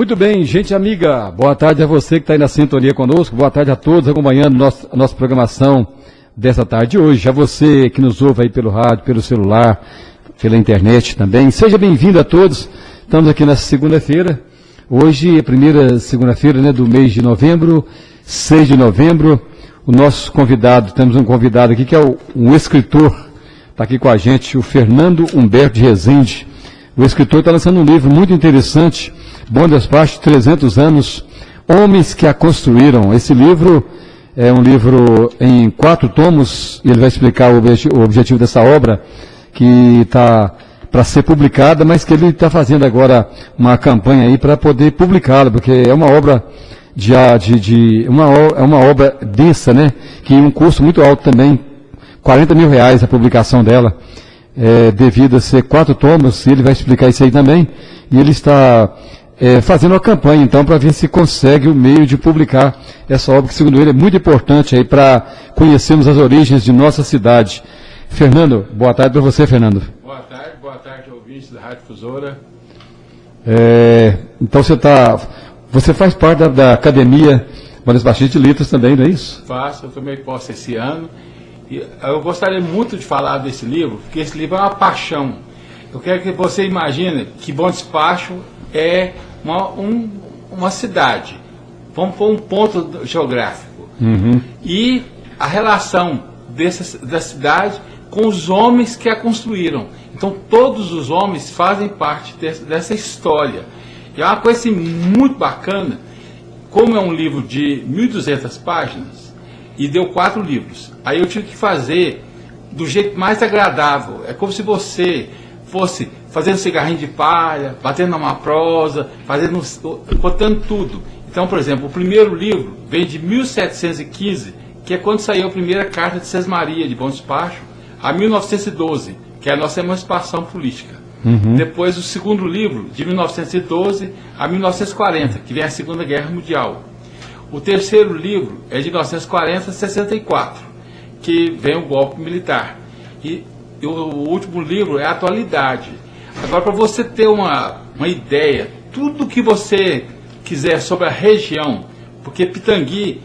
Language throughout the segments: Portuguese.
Muito bem, gente amiga, boa tarde a você que está aí na sintonia conosco, boa tarde a todos acompanhando a nossa programação dessa tarde de hoje, a você que nos ouve aí pelo rádio, pelo celular, pela internet também, seja bem-vindo a todos, estamos aqui nessa segunda-feira, hoje é a primeira segunda-feira, né, do mês de novembro, 6 de novembro, o nosso convidado, temos um convidado aqui que é um escritor, está aqui com a gente, o Fernando Humberto de Rezende. O escritor está lançando um livro muito interessante, Bom Despacho, 300 anos, Homens que a Construíram. Esse livro é um livro em 4 tomos, e ele vai explicar o objetivo dessa obra, que está para ser publicada, mas que ele está fazendo agora uma campanha aí para poder publicá-la, porque é uma obra uma obra densa, né? Que um custo muito alto também, R$40 mil a publicação dela. Devido a ser 4 tomos, e ele vai explicar isso aí também, e ele está fazendo uma campanha, então, para ver se consegue o meio de publicar essa obra, que, segundo ele, é muito importante aí para conhecermos as origens de nossa cidade. Fernando, boa tarde para você, Fernando. Boa tarde, ouvintes da Rádio Difusora. Então, você faz parte da Academia Bom Despacho de Letras também, não é isso? Faço, eu tomei posse esse ano. Eu gostaria muito de falar desse livro, porque esse livro é uma paixão. Eu quero que você imagine que Bom Despacho é uma cidade. Vamos pôr um ponto geográfico. Uhum. E a relação da cidade com os homens que a construíram. Então, todos os homens fazem parte dessa história. E é uma coisa assim, muito bacana, como é um livro de 1.200 páginas, e deu 4 livros. Aí eu tive que fazer do jeito mais agradável. É como se você fosse fazendo cigarrinho de palha, batendo numa prosa, contando tudo. Então, por exemplo, o primeiro livro vem de 1715, que é quando saiu a primeira carta de Sesmaria, de Bom Despacho, a 1912, que é a nossa emancipação política. Uhum. Depois, o segundo livro, de 1912 a 1940, que vem a Segunda Guerra Mundial. O terceiro livro é de 1940 a 64, que vem o golpe militar. E o último livro é a atualidade. Agora, para você ter uma ideia, tudo que você quiser sobre a região, porque Pitangui,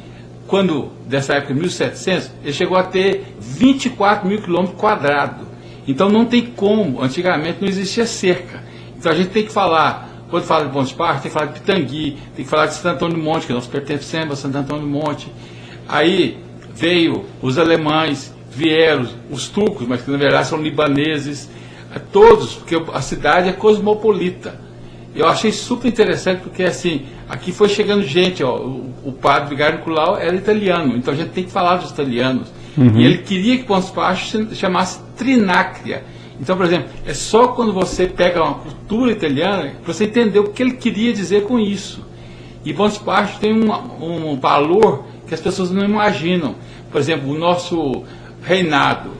dessa época, 1700, ele chegou a ter 24 mil quilômetros quadrados. Então não tem como, antigamente não existia cerca. Então a gente tem que falar, quando fala de Bom Despacho, tem que falar de Pitangui, tem que falar de Santo Antônio do Monte, que nós pertencemos a Santo Antônio do Monte. Aí veio os alemães, vieram os turcos, mas que na verdade são libaneses, todos, porque a cidade é cosmopolita. Eu achei super interessante, porque assim, aqui foi chegando gente, ó, o padre Vigário Nicolau era italiano, então a gente tem que falar dos italianos. Uhum. E ele queria que Bom Despacho se chamasse Trinacria. Então, por exemplo, é só quando você pega uma cultura italiana que você entender o que ele queria dizer com isso. E Bom Despacho tem um valor que as pessoas não imaginam. Por exemplo, o nosso reinado.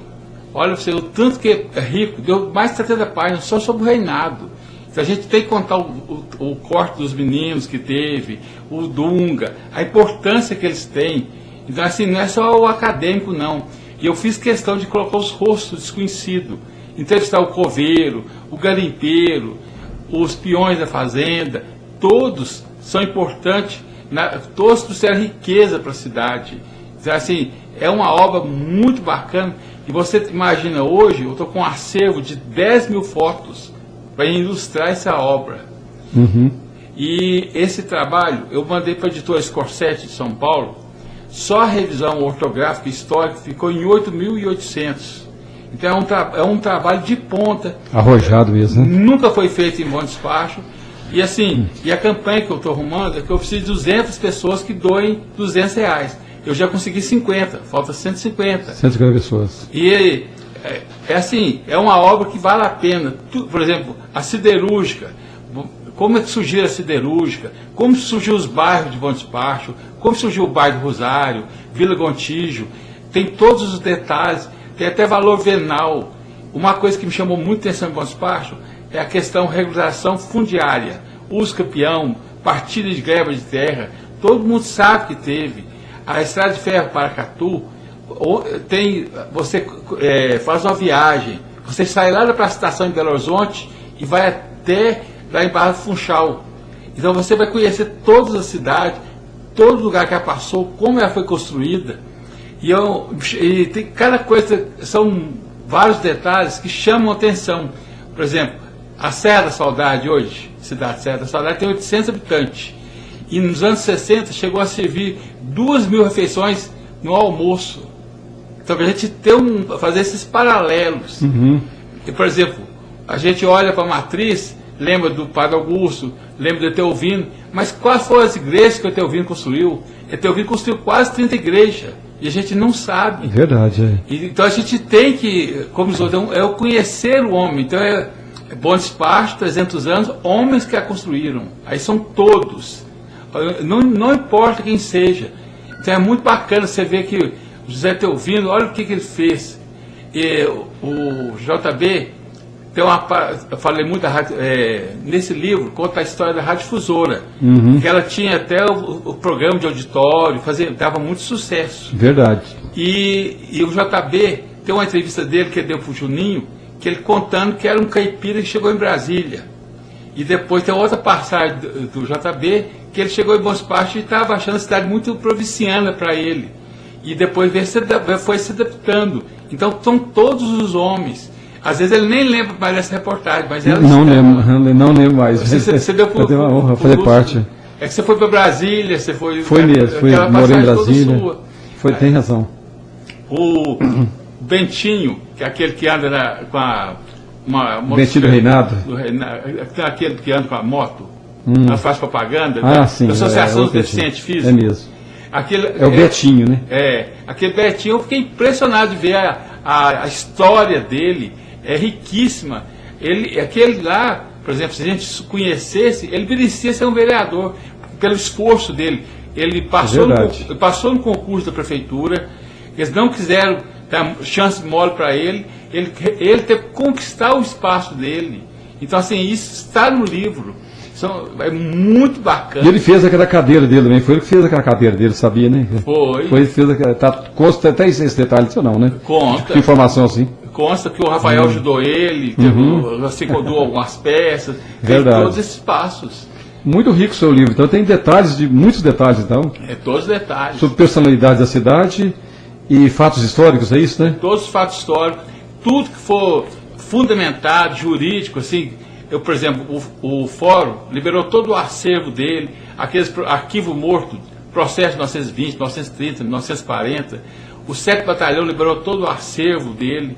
Olha, você, o tanto que é rico, deu mais de 70 páginas só sobre o reinado. Então a gente tem que contar o corte dos meninos que teve, o Dunga, a importância que eles têm. Então, assim, não é só o acadêmico, não. E eu fiz questão de colocar os rostos desconhecidos. Entrevistar o coveiro, o garimpeiro, os peões da fazenda, todos são importantes, todos trouxeram riqueza para a cidade. Então, assim, é uma obra muito bacana. E você imagina, hoje, eu estou com um acervo de 10 mil fotos para ilustrar essa obra. Uhum. E esse trabalho, eu mandei para a editora Scorsese de São Paulo, só a revisão ortográfica e histórica ficou em 8.800. Então é um trabalho de ponta. Arrojado mesmo, né? Nunca foi feito em Bom Despacho. E assim, e a campanha que eu estou arrumando é que eu preciso de 200 pessoas que doem R$200. Eu já consegui 50, falta 150. 150 pessoas. E assim, é uma obra que vale a pena. Por exemplo, a siderúrgica. Como é que surgiu a siderúrgica? Como surgiu os bairros de Bom Despacho? Como surgiu o bairro do Rosário, Vila Gontijo? Tem todos os detalhes, tem até valor venal. Uma coisa que me chamou muito atenção em Bom Despacho é a questão regularização fundiária. Uso campeão, partilha de greva de terra, todo mundo sabe que teve. A estrada de ferro Paracatu, você faz uma viagem, você sai lá da estação de Belo Horizonte e vai até lá em Barra do Funchal. Então você vai conhecer todas as cidades, todo lugar que ela passou, como ela foi construída. E tem cada coisa, são vários detalhes que chamam a atenção. Por exemplo, a Serra da Saudade hoje, cidade Serra da Saudade, tem 800 habitantes. E nos anos 60 chegou a servir 2.000 refeições no almoço. Então a gente fazer esses paralelos. E, por exemplo, a gente olha para a matriz, lembra do Padre Augusto, lembra do Etelvino, mas quais foram as igrejas que o Etelvino construiu? Etelvino construiu quase 30 igrejas. E a gente não sabe. Verdade, Então a gente tem que, como os outros, é o conhecer o homem. Então Bom Despacho, 300 anos, homens que a construíram. Aí são todos. Não importa quem seja. Então é muito bacana você ver que o José Etelvino, olha o que ele fez. E o JB, eu falei muito da rádio, nesse livro, conta a história da radiodifusora. Que ela tinha até o programa de auditório, dava muito sucesso. Verdade. E o JB, tem uma entrevista dele que ele deu para o Juninho, que ele contando que era um caipira que chegou em Brasília. E depois tem outra passagem do JB, que ele chegou em Bom Despacho e estava achando a cidade muito provinciana para ele. E depois foi se adaptando. Então são todos os homens. Às vezes ele nem lembra mais dessa reportagem, mas ela não lembro mais. Você deu por uma honra fazer parte. É que você foi para Brasília, você foi... Foi mesmo, morei em Brasília. Tem razão. O Bentinho, que é aquele que anda com a... Bentinho do Reinado? Aquele que anda com a moto, faz propaganda, sim, da Associação dos Deficientes Físicos. É mesmo. É o Betinho, né? Aquele Betinho, eu fiquei impressionado de ver a história dele, é riquíssima. Aquele lá, por exemplo, se a gente conhecesse, ele merecia ser um vereador, pelo esforço dele. Ele passou no concurso da prefeitura, eles não quiseram dar chance mole para ele teve que conquistar o espaço dele. Então, assim, isso está no livro. É muito bacana. E ele fez aquela cadeira dele também, foi ele que fez aquela cadeira dele, sabia, né? Foi ele fez consta até esse detalhe, isso não, né? Consta. Que informação assim. Consta que o Rafael ajudou ele, assim, doou algumas peças, verdade. Todos esses passos. Muito rico o seu livro, então tem muitos detalhes, então. Todos os detalhes. Sobre personalidades da cidade e fatos históricos, é isso, né? Todos os fatos históricos, tudo que for fundamentado, jurídico, assim. Por exemplo, o Fórum liberou todo o acervo dele, aqueles arquivo morto, processo de 1920, 1930, 1940. O 7º Batalhão liberou todo o acervo dele,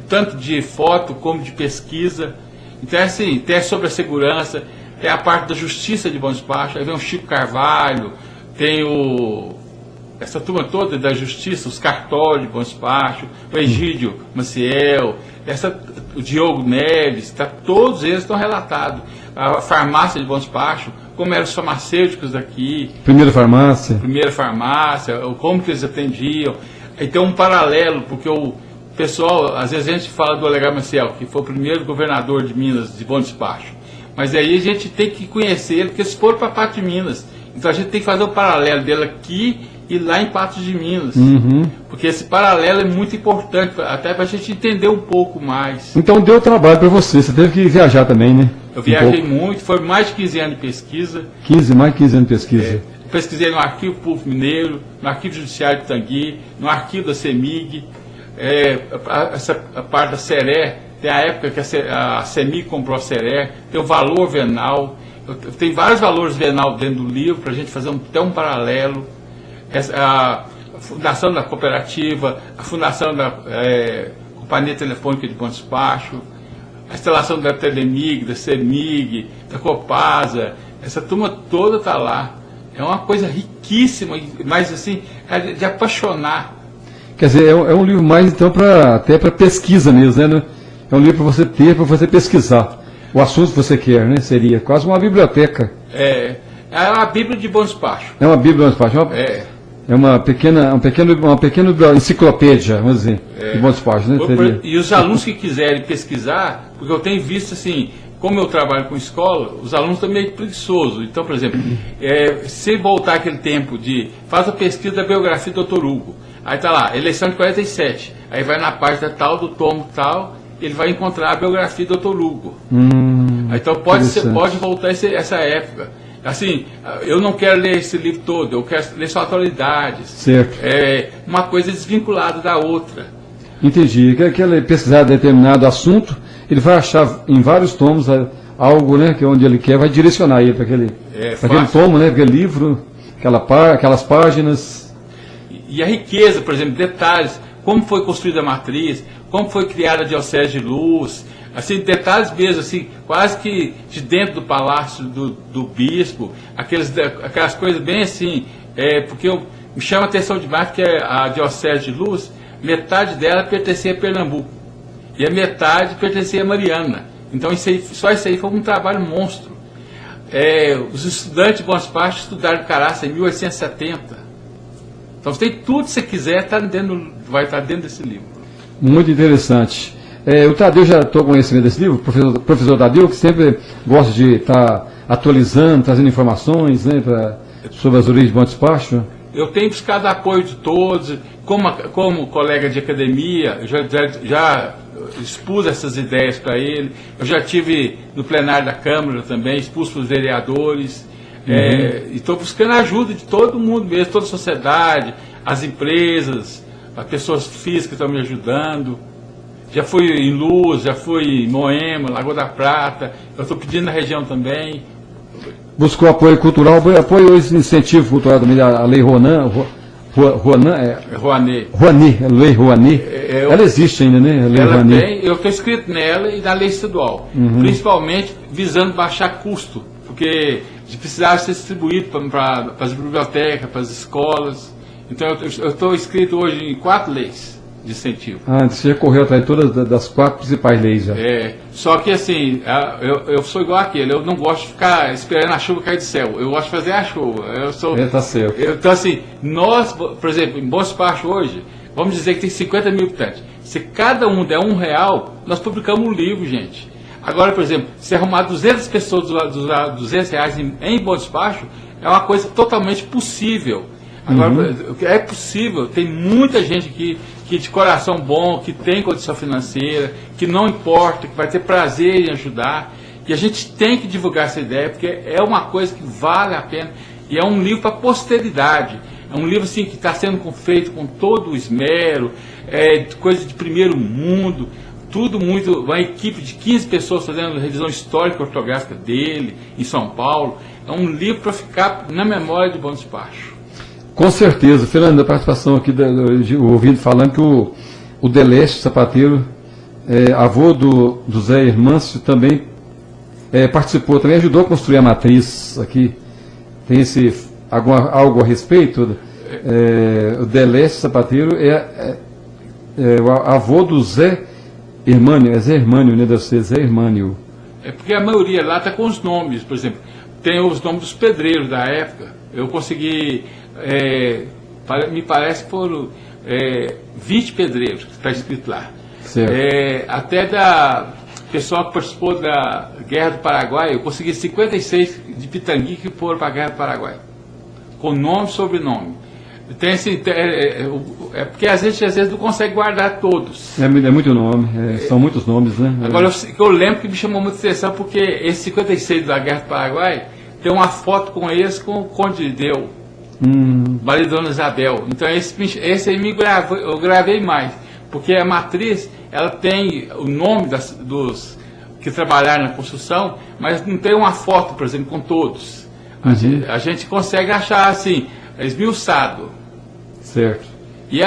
tanto de foto como de pesquisa. Então, assim, tem sobre a segurança, tem a parte da justiça de Bom Despacho, aí vem o Chico Carvalho, tem essa turma toda da justiça, os cartórios de Bom Despacho, o Egídio Maciel, o Diogo Neves, todos eles estão relatados. A farmácia de Bom Despacho, como eram os farmacêuticos daqui. Primeira farmácia, como que eles atendiam. Aí tem um paralelo, porque o pessoal, às vezes a gente fala do Olegário Maciel, que foi o primeiro governador de Minas, de Bom Despacho. Mas aí a gente tem que conhecer ele, porque eles foram para a parte de Minas. Então a gente tem que fazer o paralelo dele aqui e lá em Patos de Minas. Porque esse paralelo é muito importante, até para a gente entender um pouco mais. Então deu trabalho para você teve que viajar também, né? Eu viajei muito, foi mais de 15 anos de pesquisa. Mais de 15 anos de pesquisa. Pesquisei no Arquivo Público Mineiro, no Arquivo Judiciário de Pitangui, no Arquivo da CEMIG, essa parte da CERE, tem a época que a CEMIG comprou a CERE, tem o valor venal, tem vários valores venal dentro do livro, para a gente fazer até um paralelo. A fundação da cooperativa, a fundação da Companhia Telefônica de Bom Despacho, a instalação da Telemig, da CEMIG, da Copasa, essa turma toda está lá. É uma coisa riquíssima, mas assim, de apaixonar. Quer dizer, é um livro mais então até para pesquisa mesmo, né? É um livro para você ter, para você pesquisar o assunto que você quer, né? Seria quase uma biblioteca. É a Bíblia de Bom Despacho. É uma Bíblia de Bom Despacho. É uma pequena enciclopédia, vamos dizer, de Bom Despacho, né? E os alunos que quiserem pesquisar, porque eu tenho visto assim, como eu trabalho com escola, os alunos estão meio preguiçosos. Então, por exemplo, se voltar aquele tempo faz a pesquisa da biografia do Dr. Hugo, aí está lá, eleição de 47, aí vai na página tal, do tomo tal, ele vai encontrar a biografia do Dr. Hugo. Então pode voltar essa época. Assim, eu não quero ler esse livro todo, eu quero ler só atualidades. Certo. Uma coisa desvinculada da outra. Entendi. Que ele pesquisar determinado assunto, ele vai achar em vários tomos algo, né, que onde ele quer, vai direcionar ele para aquele tomo, né, aquele livro, aquelas páginas. E a riqueza, por exemplo, detalhes, como foi construída a matriz, como foi criada a diocese de Luz, assim, detalhes mesmo, assim, quase que de dentro do palácio do bispo, aquelas coisas bem assim, porque me chama a atenção demais que a diocese de Luz, metade dela pertencia a Pernambuco, e a metade pertencia a Mariana. Então só isso aí foi um trabalho monstro. Os estudantes de Bom Espaço estudaram Caraça em 1870. Então você tem tudo que você quiser, vai estar dentro desse livro. Muito interessante. O Tadeu já tomou conhecimento desse livro, professor Tadeu, que sempre gosta de estar atualizando, trazendo informações, né, sobre as origens de Bom Despacho. Eu tenho buscado apoio de todos, como colega de academia, eu já expus essas ideias para ele, eu já tive no plenário da Câmara também, expus para os vereadores, e estou buscando a ajuda de todo mundo mesmo, toda a sociedade, as empresas, as pessoas físicas estão me ajudando. Já fui em Luz, já fui em Moema, Lagoa da Prata, eu estou pedindo na região também. Buscou apoio cultural, apoio esse incentivo cultural também, a Lei Lei Rouanet. Ela existe ainda, né? A Lei Rouanet. Eu estou inscrito nela e na lei estadual, principalmente visando baixar custo, porque precisava ser distribuído para as bibliotecas, para as escolas. Então eu estou inscrito hoje em 4 leis de incentivo. Você já correu atrás de todas das 4 principais leis já. Só que assim, eu sou igual aquele, eu não gosto de ficar esperando a chuva cair do céu, eu gosto de fazer a chuva. Tá certo. Então assim, nós, por exemplo, em Bom Despacho hoje, vamos dizer que tem 50 mil habitantes. Se cada um der R$1, nós publicamos um livro, gente. Agora, por exemplo, se arrumar 200 pessoas dos R$200 em Bom Despacho, é uma coisa totalmente possível. Agora, é possível, tem muita gente aqui que de coração bom, que tem condição financeira, que não importa, que vai ter prazer em ajudar. E a gente tem que divulgar essa ideia, porque é uma coisa que vale a pena. E é um livro para a posteridade. É um livro assim, que está sendo feito com todo o esmero, coisa de primeiro mundo, tudo muito. Uma equipe de 15 pessoas fazendo revisão histórica e ortográfica dele, em São Paulo. É um livro para ficar na memória de Bom Despacho. Com certeza, Fernando, a participação aqui, ouvindo falando que o Deleste Sapateiro, avô do Zé Hermâncio, também participou, também ajudou a construir a matriz aqui. Tem algo a respeito? O Deleste Sapateiro o avô do Zé Hermânio, Zé Hermânio, né? Deve ser Zé Hermânio. Porque a maioria lá está com os nomes, por exemplo, tem os nomes dos pedreiros da época. Eu consegui... me parece que foram 20 pedreiros que está escrito lá. Até da pessoal que participou da Guerra do Paraguai, eu consegui 56 de Pitangui que foram para a Guerra do Paraguai, com nome e sobrenome. Tem porque às vezes não consegue guardar todos. É muito nome, são muitos nomes, né? Agora, eu lembro que me chamou muita atenção, porque esses 56 da Guerra do Paraguai tem uma foto com eles com o Conde de Deu. Maria Dona Isabel. Então esse aí eu gravei mais, porque a matriz ela tem o nome dos que trabalharam na construção, mas não tem uma foto, por exemplo, com todos. A gente consegue achar assim, esmiuçado. Certo. E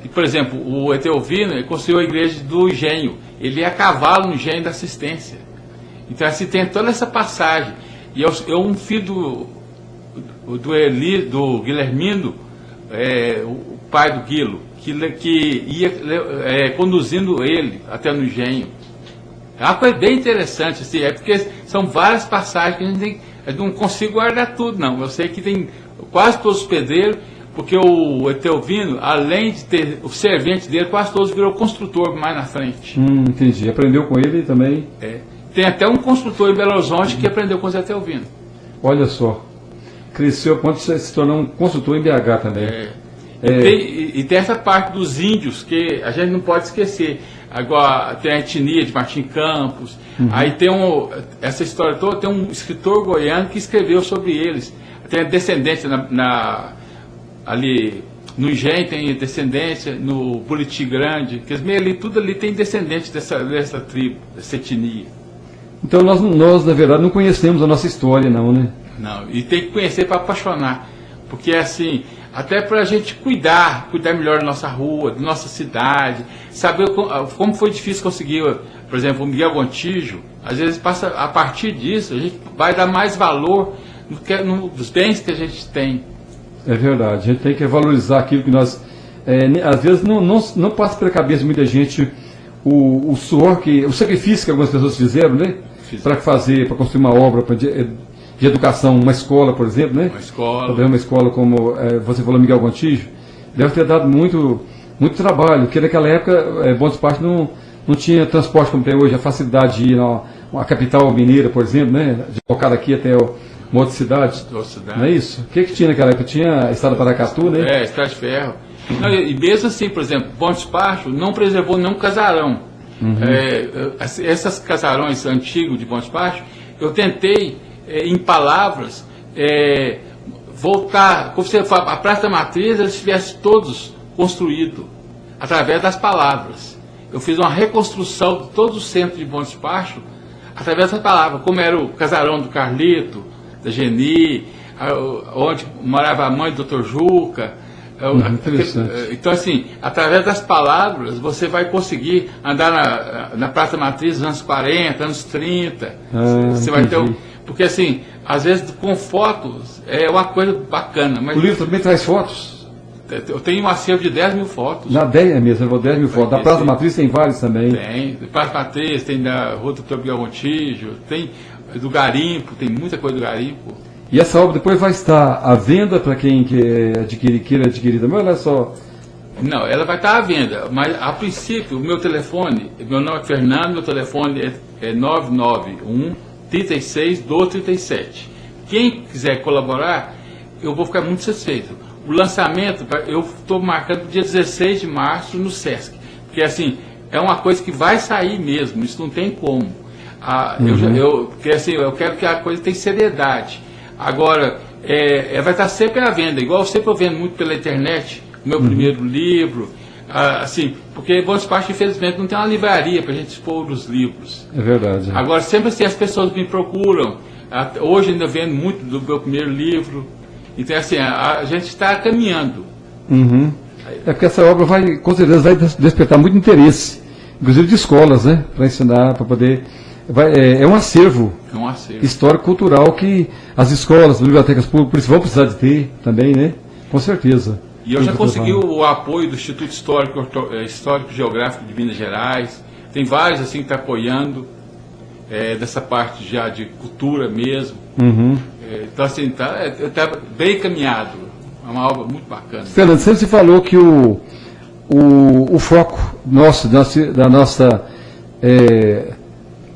por exemplo, o Eteovino construiu a igreja do Engenho. Ele ia a cavalo no Engenho da Assistência. Então assim tem toda essa passagem. E um filho do Guilhermino, o pai do Guilo, que ia conduzindo ele até no Engenho. É uma coisa bem interessante, assim, porque são várias passagens que eu não consigo guardar tudo, não. Eu sei que tem quase todos os pedreiros, porque o Eteovino, além de ter o servente dele, quase todos virou construtor mais na frente. Entendi. Aprendeu com ele também? Tem até um construtor em Belo Horizonte que aprendeu com o Zé Eteovino. Olha só. Cresceu a ponto de se tornar um construtor em BH também. E tem essa parte dos índios que a gente não pode esquecer. Agora tem a etnia de Martim Campos. Aí tem essa história toda, tem um escritor goiano que escreveu sobre eles. Tem descendência ali no Engenho, tem descendência no Buriti Grande, que ali, tudo ali tem descendente dessa tribo, dessa etnia. Então nós, na verdade, não conhecemos a nossa história, não, né? Não, e tem que conhecer para apaixonar. Porque assim, até para a gente cuidar melhor da nossa rua, da nossa cidade, saber como foi difícil conseguir, por exemplo, o Miguel Gontijo, às vezes passa, a partir disso, a gente vai dar mais valor nos bens que a gente tem. É verdade, a gente tem que valorizar aquilo que nós, às vezes não passa pela cabeça de muita gente o suor, o sacrifício que algumas pessoas fizeram, né? Para construir uma obra de educação, uma escola, por exemplo, né? Uma escola como você falou, Miguel Gontijo, deve ter dado muito trabalho, porque naquela época Bom Despacho não tinha transporte como tem hoje, a facilidade de ir na capital mineira, por exemplo, né? De tocar daqui até uma outra cidade. Não é isso? O que tinha naquela época? Tinha a Estrada Paracatu, né? Estrada de ferro. Não, e mesmo assim, por exemplo, Bom Despacho não preservou nenhum casarão. Esses casarões antigos de Bom Despacho, eu tentei, em palavras, voltar, como você fala, a Praça da Matriz, eles tivessem todos construídos através das palavras. Eu fiz uma reconstrução de todo o centro de Bom Despacho através das palavras, como era o casarão do Carlito, da Geni, onde morava a mãe do Dr. Juca. Então, assim, através das palavras, você vai conseguir andar na Praça Matriz nos anos 40, anos 30. Você vai ter porque, assim, às vezes com fotos é uma coisa bacana. Mas o livro também traz fotos? Eu tenho um acervo de 10 mil fotos. Na 10 mesmo, 10 mil fotos. Da Praça Matriz tem vários também. Tem. Da Praça Matriz, tem da Rua do Miguel Gontijo, tem do Garimpo, tem muita coisa do Garimpo. E essa obra depois vai estar à venda para quem queira adquirir também, ou ela é só... Não, ela vai estar à venda, mas a princípio, o meu telefone, meu nome é Fernando, meu telefone é 991 36 1237. Quem quiser colaborar, eu vou ficar muito satisfeito. O lançamento, eu estou marcando dia 16 de março no Sesc, porque assim, é uma coisa que vai sair mesmo, isso não tem como. Porque assim, eu quero que a coisa tenha seriedade. Agora, vai estar sempre à venda, igual sempre eu vendo muito pela internet, o meu primeiro livro, assim, porque Bom Despacho, infelizmente, não tem uma livraria para a gente expor os livros. É verdade. Agora, sempre assim, as pessoas me procuram, hoje ainda vendo muito do meu primeiro livro, então assim, a gente está caminhando. É porque essa obra com certeza vai despertar muito interesse, inclusive de escolas, né, para ensinar, para poder... É um acervo histórico-cultural que as escolas, as bibliotecas públicas vão precisar de ter também, né? Com certeza. E eu já consegui o apoio do Instituto Histórico Geográfico de Minas Gerais. Tem vários assim que estão apoiando dessa parte já de cultura mesmo. Então assim, está bem encaminhado. É uma obra muito bacana. Fernando, sempre se falou que o foco nosso,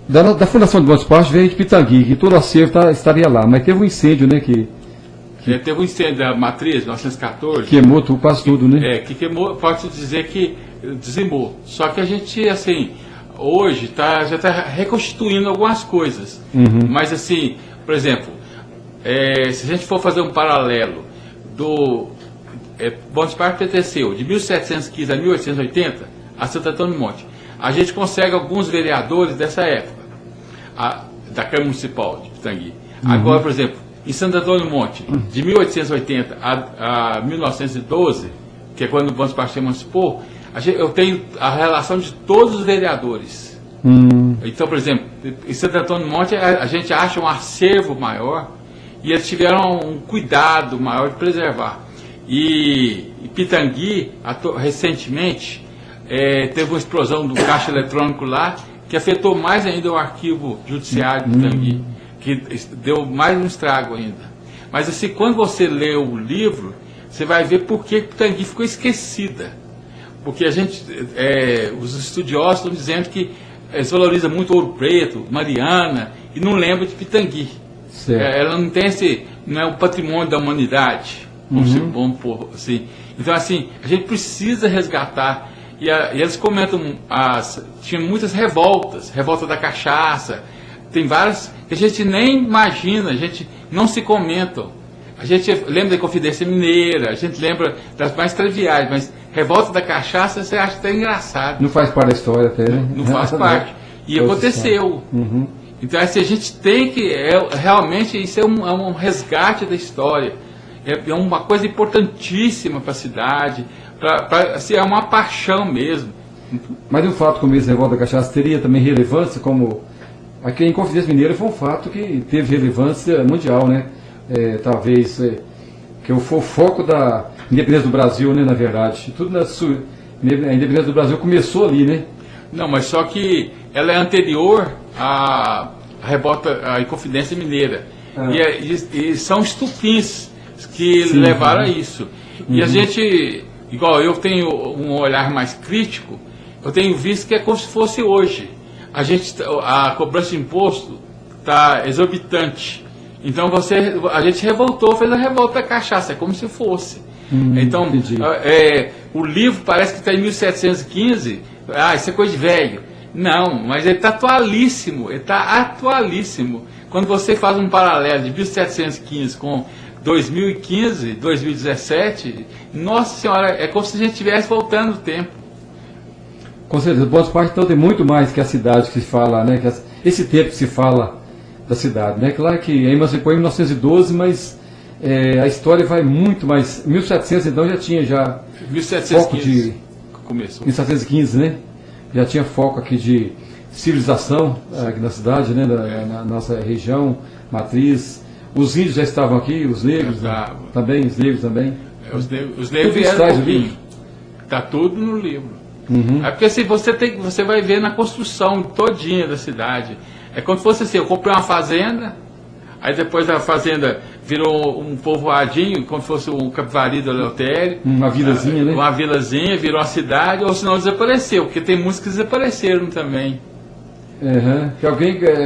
da Fundação de Bom Despacho veio de Pitangui, que todo o acervo estaria lá, mas teve um incêndio, né? Teve um incêndio da Matriz, 1914. Queimou quase tudo, né? Que queimou, pode dizer que dizimou. Só que a gente, assim, hoje já está reconstituindo algumas coisas. Mas, assim, por exemplo, se a gente for fazer um paralelo Bom Despacho pertenceu de 1715 a 1880 a Santo Antônio do Monte. A gente consegue alguns vereadores dessa época, da Câmara Municipal de Pitangui. Agora, por exemplo, em Santo Antônio do Monte, de 1880 a 1912, que é quando o Bom Despacho se emancipou, eu tenho a relação de todos os vereadores. Então, por exemplo, em Santo Antônio do Monte, a gente acha um acervo maior e eles tiveram um cuidado maior de preservar. E Pitangui, recentemente, teve uma explosão do caixa eletrônico lá, que afetou mais ainda o arquivo judiciário de Pitangui, que deu mais um estrago ainda. Mas assim, quando você lê o livro, você vai ver por que Pitangui ficou esquecida. Porque os estudiosos estão dizendo que eles valorizam muito Ouro Preto, Mariana, e não lembram de Pitangui. Ela não tem não é o patrimônio da humanidade, vamos pôr assim. Então assim, a gente precisa resgatar E eles comentam, tinha muitas revoltas, revolta da cachaça, tem várias que a gente nem imagina, a gente não se comentam. A gente lembra da Inconfidência Mineira, a gente lembra das mais triviais, mas revolta da cachaça você acha até engraçado. Não faz parte da história até, né? Não faz parte. E aconteceu. Uhum. Então assim, a gente tem que, realmente, isso é um resgate da história. É uma coisa importantíssima para a cidade, assim, é uma paixão mesmo. Mas um fato como esse, revolta da cachaça, teria também relevância, como aqui em Inconfidência Mineira foi um fato que teve relevância mundial, né? Talvez que foi o foco da independência do Brasil, né, na verdade. Tudo a independência do Brasil começou ali, né? Não, mas só que ela é anterior à revolta, à Inconfidência Mineira. E são estupins que levaram a isso. E a gente, igual eu tenho um olhar mais crítico, eu tenho visto que é como se fosse hoje. A cobrança de imposto está exorbitante. Então a gente revoltou, fez a revolta da cachaça, é como se fosse. Então, o livro parece que está em 1715, isso é coisa de velho. Não, mas ele está atualíssimo, Quando você faz um paralelo de 1715 com 2015, 2017, nossa senhora, é como se a gente estivesse voltando o tempo. Com certeza, Boa Parte então tem muito mais que a cidade que se fala, né? Esse tempo que se fala da cidade, né? Claro que a emancipou em 1912, mas a história vai muito mais. 1700 então já tinha 1715 foco de começou. 1715, né? Já tinha foco aqui de civilização aqui na cidade, né? Na nossa região matriz. Os índios já estavam aqui, os negros também, os negros também. Os negros vieram do livro. Está tudo no livro. É porque assim, você vai ver na construção todinha da cidade. É como se fosse assim, eu comprei uma fazenda, aí depois a fazenda virou um povoadinho, como se fosse o Capivari do Eleutério. Uma vilazinha, né? Uma vilazinha, virou uma cidade, ou senão desapareceu, porque tem músicas que desapareceram também. Que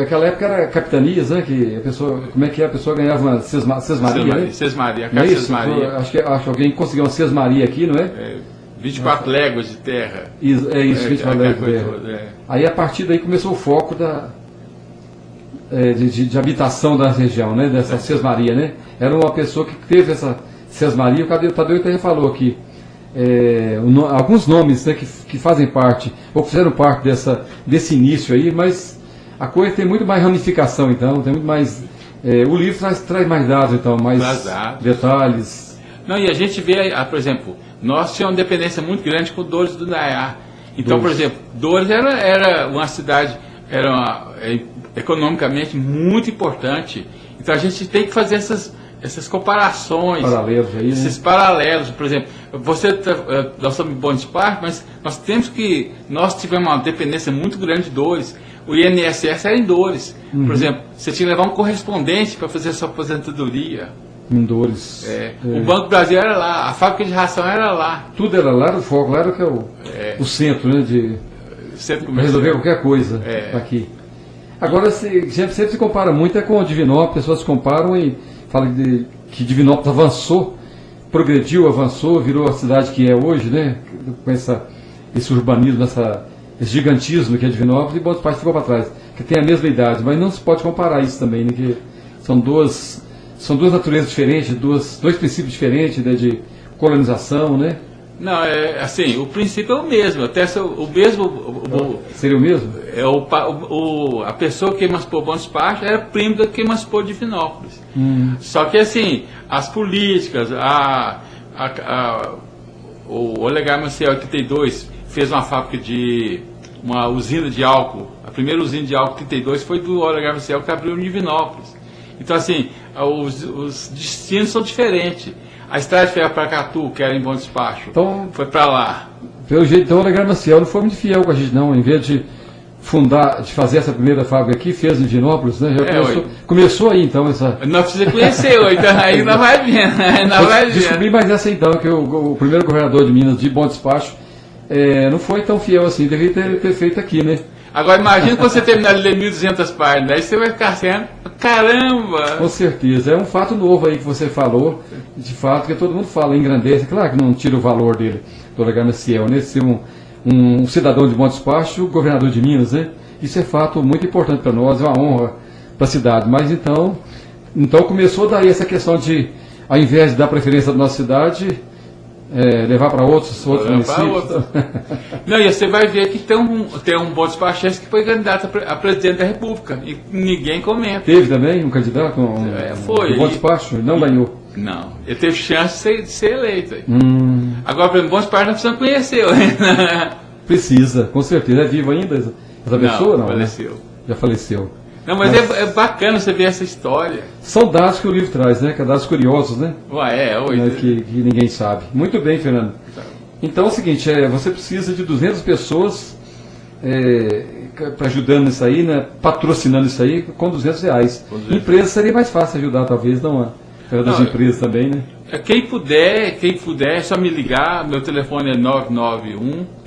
aquela época era capitanias, né? Que a pessoa, como é que a pessoa ganhava uma sesmaria, né? Sesmaria, a casa sesmaria. Acho que alguém conseguiu uma sesmaria aqui, não é? 24 léguas de terra. Isso, 24 léguas de terra. Aí a partir daí começou o foco de habitação da região, né? Dessa sesmaria, né? Era uma pessoa que teve essa sesmaria, o Tadeu até falou aqui. Alguns nomes, né, que fazem parte, ou fizeram parte desse início aí, mas a coisa tem muito mais ramificação, então, tem muito mais. O livro traz mais dados, então, mais detalhes. Não, e a gente vê, por exemplo, nós tínhamos uma dependência muito grande com Dores do Indaiá. Então, por exemplo, Dores era uma cidade, economicamente muito importante. Então a gente tem que fazer essas comparações, esses paralelos. Por exemplo, nós somos Bom Parque, mas nós tivemos uma dependência muito grande de Dores. O INSS era em Dores. Por exemplo, você tinha que levar um correspondente para fazer a sua aposentadoria. Em Dores. O Banco do Brasil era lá, a fábrica de ração era lá. Tudo era lá, o foco lá era que o centro, né? Para resolver qualquer coisa aqui. Agora, sempre se compara muito com o Divinópolis, as pessoas comparam e falam que Divinópolis avançou, progrediu, avançou, virou a cidade que é hoje, né? Com esse urbanismo, esse gigantismo que é Divinópolis, e Boa Parte ficou para trás, que tem a mesma idade, mas não se pode comparar isso também, né? Que são duas naturezas diferentes, dois princípios diferentes, né, de colonização, né? Não, assim, o princípio é o mesmo, até o mesmo... Seria o mesmo? A pessoa que emancipou Bom Parte era primo da que emancipou Divinópolis. Só que, assim, as políticas, o Olegário Maciel, em 82, fez uma fábrica uma usina de álcool. A primeira usina de álcool, em 32, foi do Olegário Maciel, que abriu em Divinópolis. Então, assim, os destinos são diferentes. A estrada de ferro para Catu, que era em Bom Despacho, foi para lá. Pelo jeito, então, o Olegário Maciel não foi muito fiel com a gente, não. Em vez de fazer essa primeira fábrica aqui, fez em Divinópolis, né? Começou aí, então, essa... Nós precisamos conhecer, então, aí nós vai vendo. Descobri mais essa, então, que o primeiro governador de Minas, de Bom Despacho, não foi tão fiel assim, deveria ter feito aqui, né? Agora imagina quando você terminar de ler 1.200 páginas, aí você vai ficar sendo, caramba! Com certeza, é um fato novo aí que você falou, de fato, que todo mundo fala, engrandece, claro que não tira o valor dele, do Olegário Maciel, né? Ser um cidadão de Bom Despacho, governador de Minas, né? Isso é fato muito importante para nós, é uma honra para a cidade. Mas então começou daí essa questão de, ao invés de dar preferência da nossa cidade, levar para outros municípios. Não, e você vai ver que tem um Bom Despachense que foi candidato a presidente da República e ninguém comenta. Teve também um candidato, foi. Bom Despacho, não ganhou. Não, ele teve chance de ser eleito. Agora, para o Bom Despacho, nós precisamos conhecer. Precisa, com certeza. É vivo ainda essa pessoa? Não, faleceu. Né? Já faleceu. Não, mas é bacana você ver essa história. São dados que o livro traz, né? Que é dados curiosos, né? Hoje. Que ninguém sabe. Muito bem, Fernando. Então é o seguinte, você precisa de 200 pessoas para ajudando isso aí, né? Patrocinando isso aí com R$200. Empresa seria mais fácil ajudar, talvez, não é? Das empresas também, né? Quem puder, é só me ligar. Meu telefone é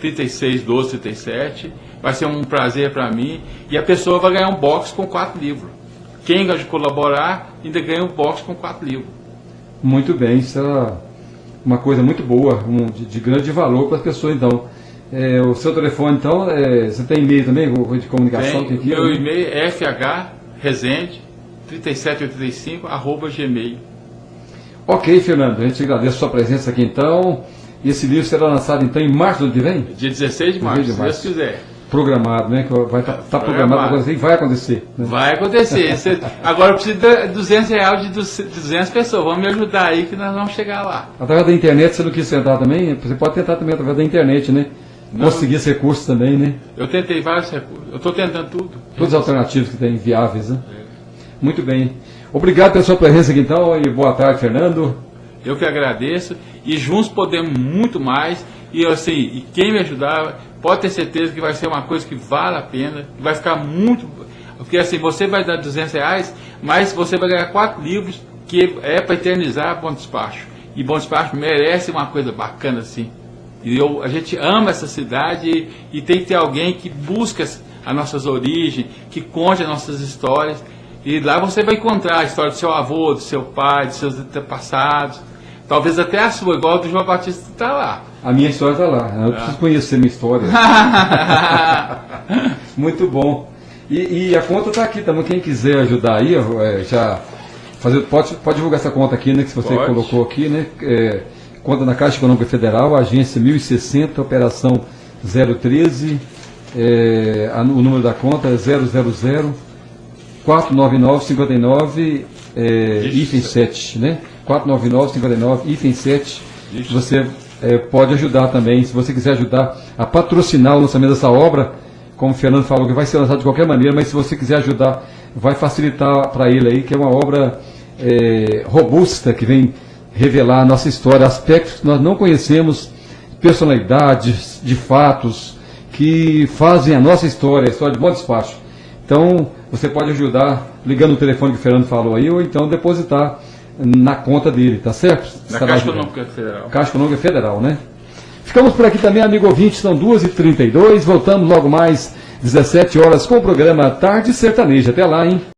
991-3612-37. Vai ser um prazer para mim. E a pessoa vai ganhar um box com 4 livros. Quem gosta de colaborar ainda ganha um box com 4 livros. Muito bem, isso é uma coisa muito boa, de grande valor para as pessoas, então. O seu telefone, então, você tem e-mail também, de comunicação? Meu e-mail é fhresende3785@gmail. Ok, Fernando, a gente agradece a sua presença aqui, então. E esse livro será lançado, então, em março do ano que vem? Dia 16 de março, se Deus quiser. Programado, né? Que vai estar programado para acontecer e vai acontecer. Né? Vai acontecer. Agora eu preciso de R$200 de 200 pessoas. Vamos me ajudar aí que nós vamos chegar lá. Através da internet, você não quis tentar também? Você pode tentar também através da internet, né? Conseguir esse recurso também, né? Eu tentei vários recursos. Eu estou tentando tudo. Todas as alternativas que tem viáveis, né? Muito bem. Obrigado pela sua presença aqui, então. E boa tarde, Fernando. Eu que agradeço. E juntos podemos muito mais. E assim, e quem me ajudar, pode ter certeza que vai ser uma coisa que vale a pena, que vai ficar muito. Porque assim, você vai dar R$200, mas você vai ganhar 4 livros que é para eternizar Bom Despacho. E Bom Despacho merece uma coisa bacana assim. E a gente ama essa cidade e tem que ter alguém que busca as nossas origens, que conte as nossas histórias. E lá você vai encontrar a história do seu avô, do seu pai, dos seus antepassados. Talvez até a sua, igual a do João Batista está lá. A minha história está lá. Eu preciso conhecer a minha história. Muito bom. E a conta está aqui também. Quem quiser ajudar aí, pode divulgar essa conta aqui, né? Que você colocou aqui, né? Conta na Caixa Econômica Federal, agência 1060, operação 013. O número da conta é 000 499-59, hífen 7, né? 499-59, hífen 7. Você pode ajudar também, se você quiser ajudar a patrocinar o lançamento dessa obra, como o Fernando falou, que vai ser lançado de qualquer maneira, mas se você quiser ajudar, vai facilitar para ele aí, que é uma obra robusta, que vem revelar a nossa história, aspectos que nós não conhecemos, personalidades, de fatos, que fazem a nossa história, a história de Bom Despacho. Então, você pode ajudar ligando o telefone que o Fernando falou aí, ou então depositar na conta dele, tá certo? Na Caixa Econômica Federal. Caixa Econômica Federal, né? Ficamos por aqui também, amigo ouvinte, são 2h32, voltamos logo mais 17 horas com o programa Tarde Sertaneja. Até lá, hein?